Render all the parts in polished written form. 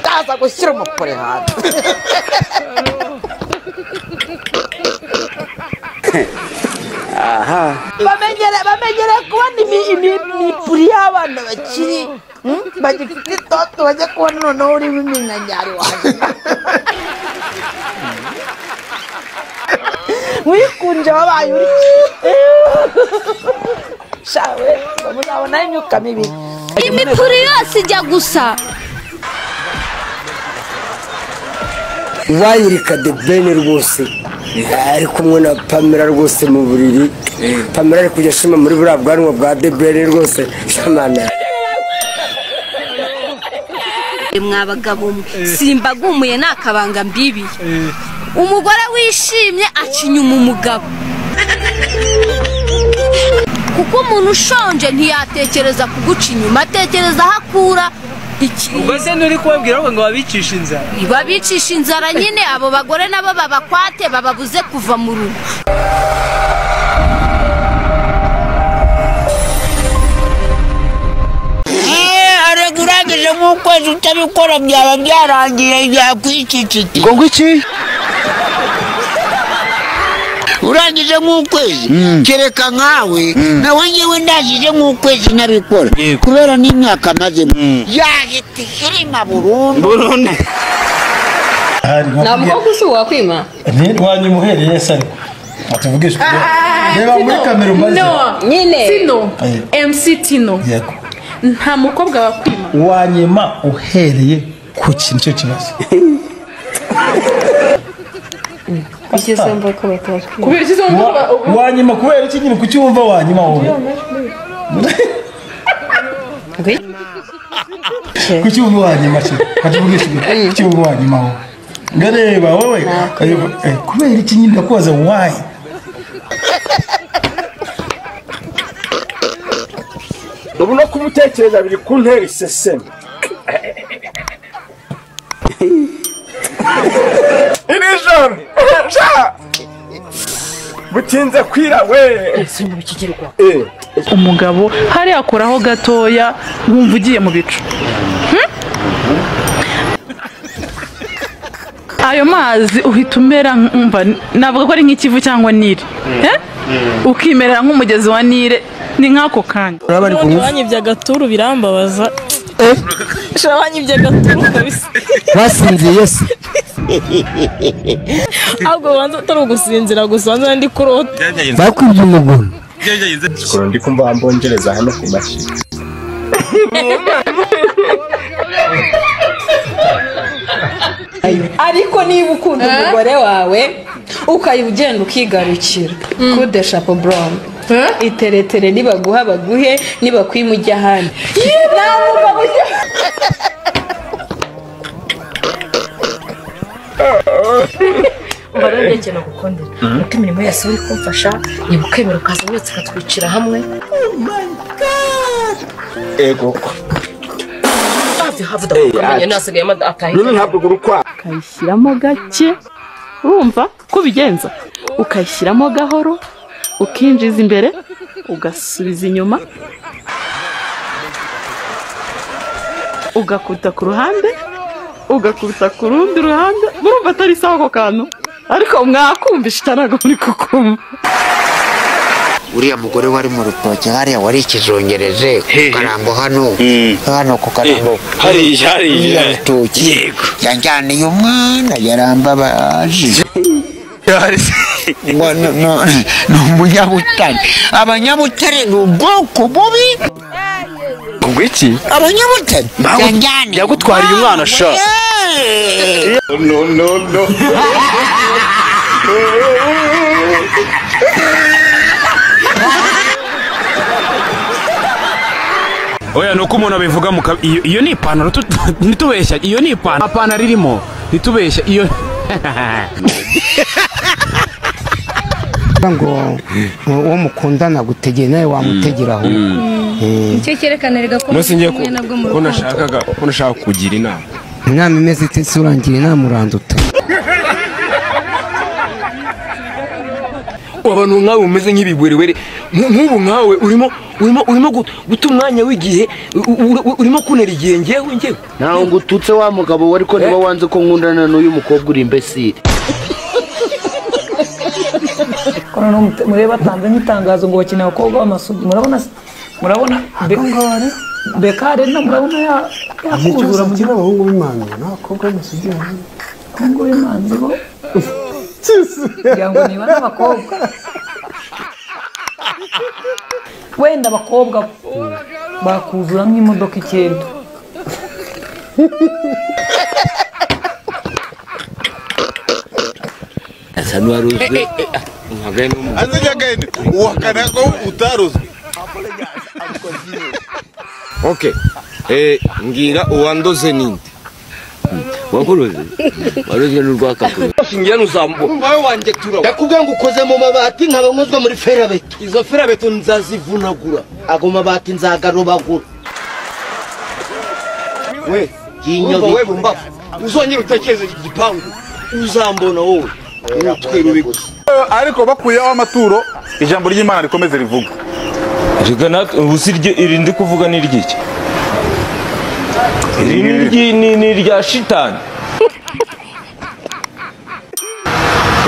Casa gushyira umupore hanze. Aha. Bamenyere kubona imipuri y'abana bakiri bagifite itoto bajya kubona noneho urimo iminkanyari waje. Wikunje wabaye uri shawe muzabona imyuka mibi. Imipuri yose ijya gusa. Wayirika de bene rwose ari kumwe na Pamela rwose mu buriri. Pamela ari kujya shima muri buriya bwanwa bwa de bene rwose shamana. Mwabagabo simbagumuye nakabanga mbibi. Umugore wishimye acinyuma umugabo. Kuko umuntu ushonje ntiyatekereza kuguca inyuma, atekereza hakura iki. Ubwo se nuri kubabwira ngo babicisha inzara. Babicisha inzara nyine abo bagore nabo babakwate bababuze kuva mu rugo. Urangije nk'ukwezi utabikora byaba byarangiye byakwiciciti. Ngo iki? Urangije nk'ukwezi kereka nkawe nawe nyewe ndashije nk'ukwezi nabikora kubera n'imyaka maze yahita irima burundu. Ntabwo gusa wakwima ntiwanyimuhereye se ariko atuvugisha reba muri kamera umaze nyine Tino MC Tino yego nta mukobwa wakwima wanyima uhereye ku kintu cyo kibazo kugeze mbo ko batashwe kubera ikizo wanyima kubera iki nyine kucyumva wanyima wowe kucyumva wanyima cyo atuvugisha kucyumva wanyima wowe ngareba wowe kubera iki nyine ndakubaza why ubu no kumutekereza biri ku ntera iseseme. Irijoro butinze kwira we umugabo hari akoraho gatoya wumva ugiye mu bicu. Ayo mazi uhita umera umva navuga ko ari nk'ikivu cyangwa Nile. Ukimerera nk'umugezi wa Nile ni nk'ako kanya. Wanyibye agaturu birambabaza. Wanyibye agaturu kabisa. Basinziye se. Ahubwo banza atari ugusinzira gusa ndi kurota. Bakwibye umugore. Sikoro ndi kumva ambongereza hano ku mashi. Ariko niba ukunda umugore wawe ukayugenda ukigarukira kude chapeau brown iteretere nibaguha baguhe nibakwimujya hano Mbarenge cyane gukondera uko imirimo yose uri kumfasha nyibukemera ukaza wese katwicira hamwe. Oh my god. Ego havuda kumenya nasigaye atahe ntabwo gurukwa ukayishyiramo gake urumva ko bigenza ukayishyiramo gahoro ukinjiza imbere ugasubiza inyuma ugakubita ku ruhande ugakubita ku rundi ruhande murumva atari sawa ako kantu ariko mwakumvisha cyanago muri kukumva. Uriya mugore wari mu rutoke hariya wari ikizongereje karambo hano ku karambo hari rutoke yanjyaniye umwana yarambabaje no umunyabutare abanyabutare ni ubwoko bubi. Ngwiki abanyabutare yanjyaniye yagutwariye umwana sha no Oya nuko umuntu abivuga mu iyo ni ipantaro nitubeshya iyo ni ipantaro irimo nitubeshya iyo ngo uwo mukundana gutegera nawe wamutegeraho icyo cyerekana rega ko ngiye nabwo mu ko nashaka kugira inama imeze ite se urangira inama uranduta abantu nkawe umeze nk'ibigwerewere nk'ubu nkawe urimo guta umwanya w'igihe urimo kunera igihe ngewe ntaho ngututse wa mugabo we ariko niba wanze ko nkundana n'uyu mukobwa uri imbesire mureba batanze nk'itangazo ngo bakeneye abakobwa b'amasugi murabona bekare na murabona yakuzura mu gihe abahungu b'imana n'abakobwa b'amasugi abahungu b'imana bo kugira ngo niba n'abakobwa wenda abakobwa bakuzura nk'imodoka 9 asa n'uwaruzwe azijagende uwakana ko utaruzwe okay ngira uwandoze ninde wakuruze waruzwe n'urwakakuru shingira nuzambo umbaye wanje turawo ndakubwiye ngo ukoze mu mabati nkaba nkozwe muri ferabeto izo ferabeto nzazivunagura ago mabati nzagarobagura we kinyobi we bumba uzongera utekereze igipangu uzambona wowe twirubiko ariko bakuyeho amaturo ijambo ry'Imana rikomeze rivuga rigana ubusirye irindi kuvuga n'iryiki ni rya shitani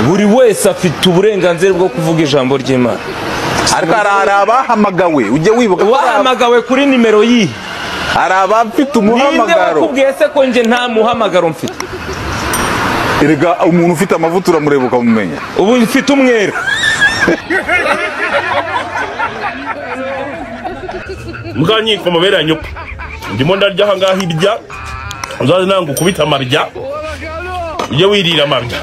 buri wese afite uburenganzira bwo kuvuga ijambo ry'Imana ariko hari abahamagawe ujye wibuka wahamagawe kuri nimero yihe hari abafite umuhamagaro ninde wakubwiye se ko nje nta muhamagaro mfite erega umuntu ufite amavuta uramureba ukamumenya ubu mfite umwera muganyiko mabera nyuko ndimo ndarya hangaha irya uzaze nangu kubita amarya ujye wirira amarya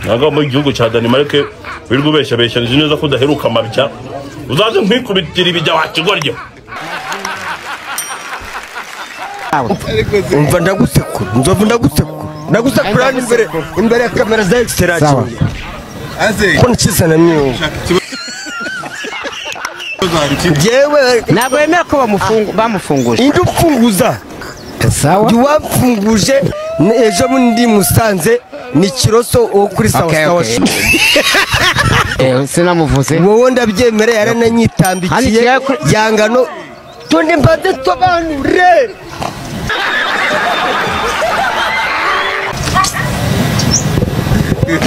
naga mu gihugu cya Denmark wirwa ubeshya nzi neza ko udaheruka amarya uzaze nkwikubitira ibijya wakigoryo umva ndagusekura ndagusekura imbere ya kamera za extraction ko nkiza na myo jewe ntabwo yemera ko bamufunguje indi ufunguza sawa wafunguje ejo bundi Musanze ni Kiroso wo kuri sawa sinamuvuze wowe ndabyemera yarananyitambikiye yangano tundi mbade tobanure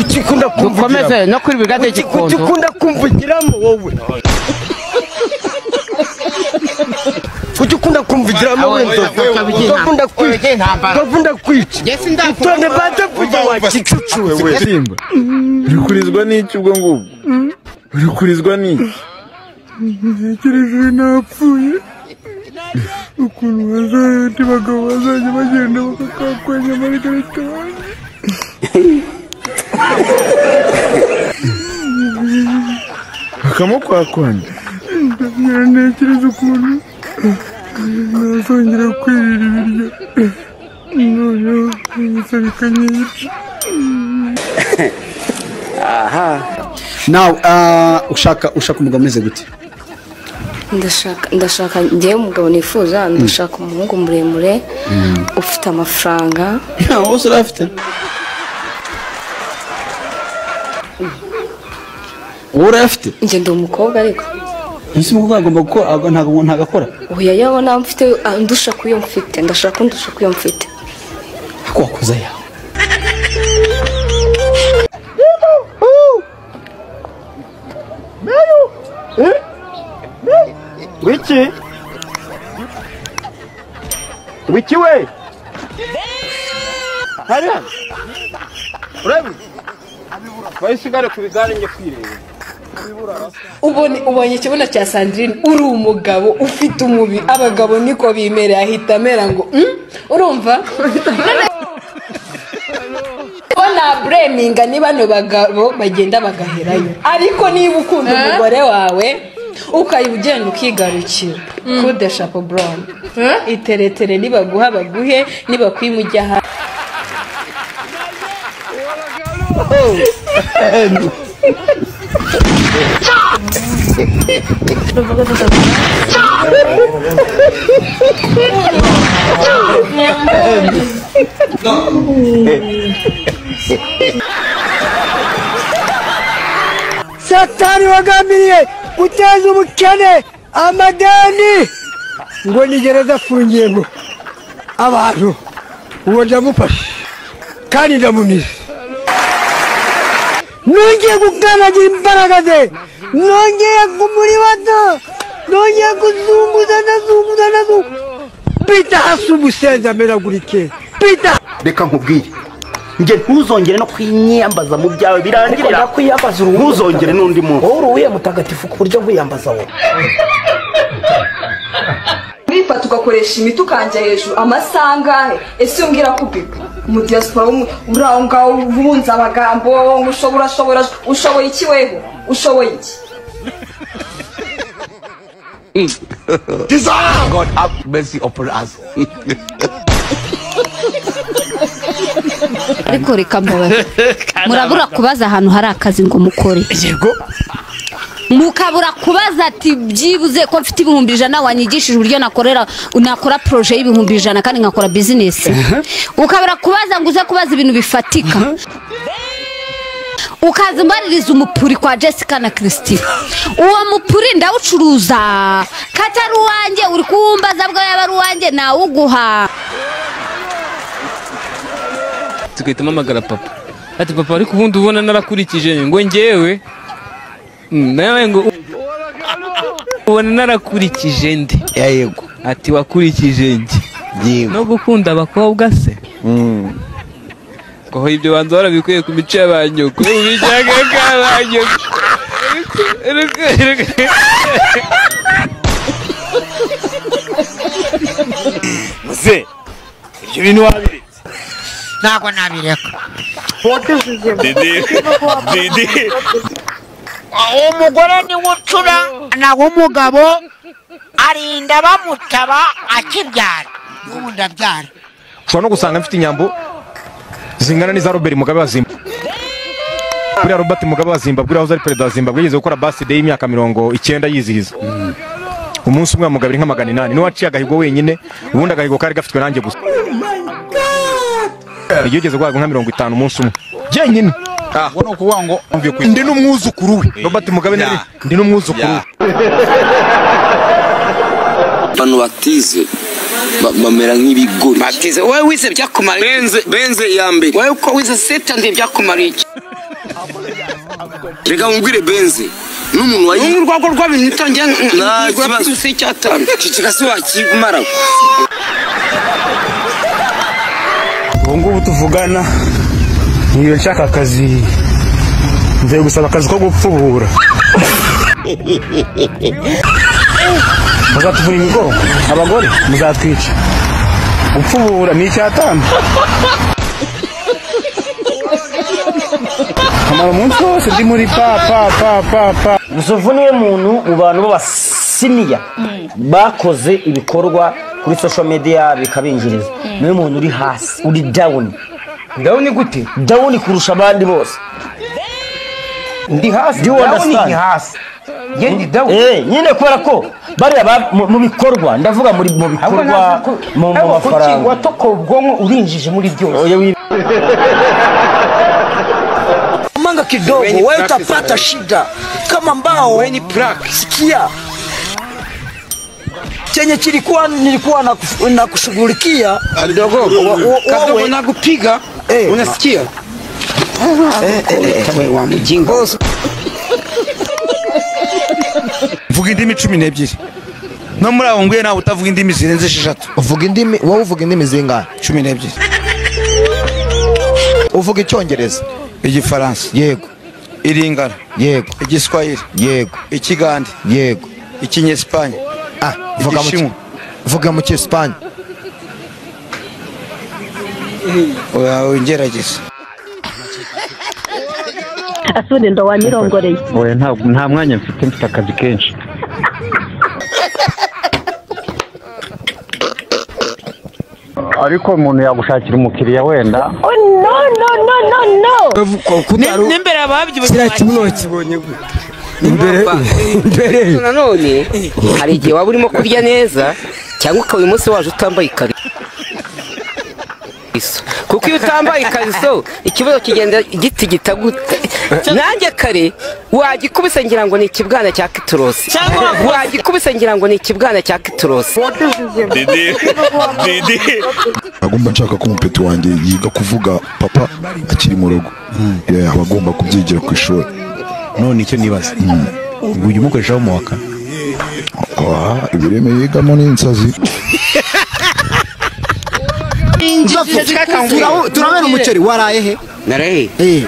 ukikunda kumvira no kuri bigade gikondo ukikunda kumvugiramo wowe ukikunda kumvugiramo wenzo ukakunda kwica tundi mbade vuga wakicucu wewe simba urikurizwa n'iki ubwo ngubwo urikurizwa n'iki ntekereje napfuye ukuntu bazandi bagabo bazajya bagenda bakakwenya muri resitora bakamukwakwanya ntekereza ukuntu nazongera kwirira ibiryo noneho ibisa bikanyica nawe ushaka umugabo umeze gute ndashaka ngewe umugabo nifuza ndashaka umuhungu muremure ufite amafaranga ntawe wose urafite wowe urayafite njye ndi umukobwa ariko ese umukobwa agomba gukora ntabwo ntagakora oya yabona mfite ndusha kuyo mfite ndashaka ndusha kuyo mfite ako wakoze yawe wiki we hari urabi bayisigare ku bigare nge kwireba ubonye ikibuno cya Sandrine uri umugabo ufite umubi abagabo niko bimereye ahita amera ngo urumva ona breminga ni bano bagabo bagenda bagaherayo ariko niba ukunda umugore wawe ukayugenda ukigarukira kude chapeau brown iteretere nibaguha baguhe nibakwimujya Satani wagambiriye guteza ubukene amadeni ngo ni gereza afungiyemo abantu uwo ndamufashe kandi ndamumize nongeye gukanagira imbaraga ze nongeye kumuribata nongeye kuzunguza pita hasi umusenzi amenagurike pita reka nkubwire nge ntuzongere no kwiyambaza mu byawe birangirira kwiyambaza ntuzongere n'undi muntu wowe uruye mutagatifu ku buryo kwiyambaza wowe wifata ugakoresha imiti ukanja hejuru amasangahe ese umbwira kupipa mu diaspora uraho ngaho ubunza amagambo ngo ushoboye iki weho ushoboye iki God have mercy upon us. ariko reka mbabaze murabura kubaza ahantu hari akazi ngo mukore yego mukabura kubaza ati byibuze ko mfite ibihumbi 100 wanyigishije uburyo nakora projet y'ibihumbi 100 kandi ngakora business ukabura kubaza ngo uze kubaza ibintu bifatika ukaza mbaririza umupuri kwa Jessica na Christine uwo mupuri ndawucuruza katari uwanjye uri kumbaza bwa yaba ruwanjye nawe uguha tugahitamo amagara papa ati papa ariko ubundi ubona narakurikije ngo ngewe nawe ngo ubona narakurikije ndi yego ati wakurikije ndi no gukunda abakobwa se ko ibyo banza barabikuye ku mico y'abanyoko ubijyaga k'abanyoko muze ibyo bintu wabiretse ntabwo nabireka didi umugore niwe ucura naho umugabo arinda bamutaba akibyara n'ubu ndabyara ushobora no gusanga mfite inyambo zingana n'iza Robert Mugabe wa Zimbabwe buriya Robert Mugabe wa Zimbabwe uraho ari perezida wa Zimbabwe yigeze gukora birthday y'imyaka 90 yizihiza umunsi umwe Mugabe nka 800 niwe waciye agahigo wenyine ubundi agahigo kari gafitwe nanjye gusa yigeze gwaga nka 50 umunsi umwe jenyine wano kuvuga ngo ndi n'umwuzukuru we Robert Mugabe ndi n'umwuzukuru we bano batize bamera nk'ibigori batize wowe wise byakumara benze ya mbere wowe uko wise setande byakumara iki reka ngwire benze n'umuntu wayi urwego rw'abintu itangiye nta kibazo cy'atanu kikasi wakimara ubungubu tuvugana niyo nshaka akazi ngiye gusaba akazi ko gupfubura muzatuvura imigongo abagore muzatwica gupfubura ni icyatanu amara umunsi wose ndi muri pa Nzovu niwe muntu mu bantu b'abasiniya bakoze ibikorwa kuri social media bikabinjiriza niwe muntu uri hasi uri down gute down kurusha abandi bose ndi hasi down ni hasi nyine kubera ko bari mu bikorwa ndavuga muri mu bikorwa mu mafaranga watoko ubwonko urinjije muri byose manga kidogo wewe utapata shida kama mbao wewe ni plaque sikia chenye nilikuwa nakushughulikia kidogo kadogo nakupiga unasikia wa mjingo mvuga indimi 12 no muri aho ngwe nawe utavuga indimi zirenze 6 uvuga indimi wowe uvuga indimi zingahe 12 uvuga icyongereza igifaransa yego iringara yego igiswahili yego ikigande yego ikinyespanye vuga mu cyespanye oya ngerageza asune ndo wanyirongoreye oya nta mwanya mfite akazi kenshi ariko umuntu yagushakira umukiriya wenda no n'imbere ababyibushye kiriya kibuno kibonye gute imbere nanone hari igihe waba urimo kurya neza cyangwa ukaba uyu munsi waje utambaye ikariso kuko iyo utambaye ikariso ikibazo kigenda gitigita gute nanjye kare wagikubise ngira ngo ni ikibwana cya kitorosi wagikubise ngira ngo ni ikibwana cya kitorosi agomba nshaka ko umupeti wanjye yiga kuvuga papa akiri mu rugo aba agomba kubyigira ku ishuri none icyo nibaza ngo ujye umukoreshaho mu wa kane ibireme yigamo n'insazi turabera umuceri waraye he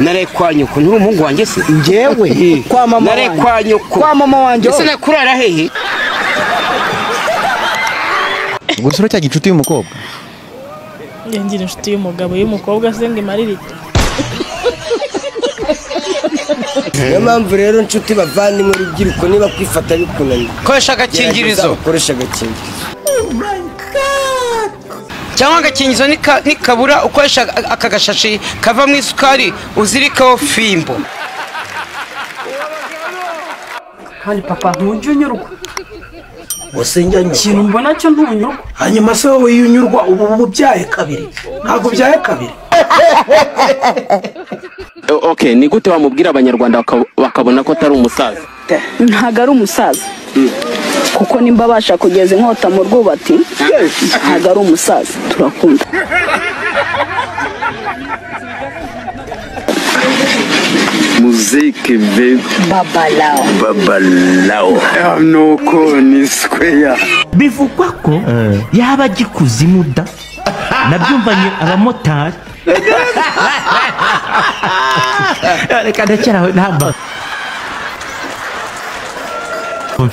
naraye kwa nyoko nturi umuhungu wanjye se njyewe kwa mama naraye kwa nyoko kwa mama wanjye ese nakurara hehe gusura cya gicuti y'umukobwa ngira inshuti y'umugabo y'umukobwa se ngo imarire niyo mpamvu rero nshuti bavandimwe urubyiruko niba kwifata bikunaniye koresha agakingirizo ukoresha agakingirizo cyangwa agakingirizo nikabura ukoresha aka gashashi kavamo isukari uzirikaho fimbo kandi papa ntujya unyurwa usenjya nyurwa ikintu mbona cyo ntunyurwa hanyuma se wowe iyo unyurwa ubu byaye kabiri ntabwo byaye kabiri okay ni gute wamubwira abanyarwanda bakabona ko atari umusaza ntago ari umusaza kuko nimba abasha kugeza inkota mu rwubati ntago ari umusaza turakunda muziki ve babalao nuko ni square bivugwa ko yaba agikuzimu da nabyumvanye abamotari reka ndekeraho namba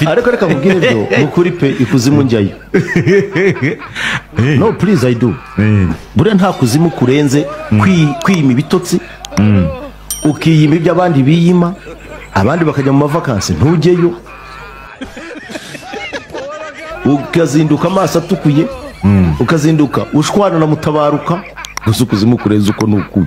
ariko reka mubwire byo mukuri pe ikuzimu njyayo no please I do buriya nta kuzimu kurenze kwiyima ibitotsi ukiyima ibyo abandi biyima abandi bakajya mu mavakansi ntujyeyo ukazinduka amaso atukuye ukazinduka ushwana na mutabaruka gusa ukuzimu kurenze uko nukuye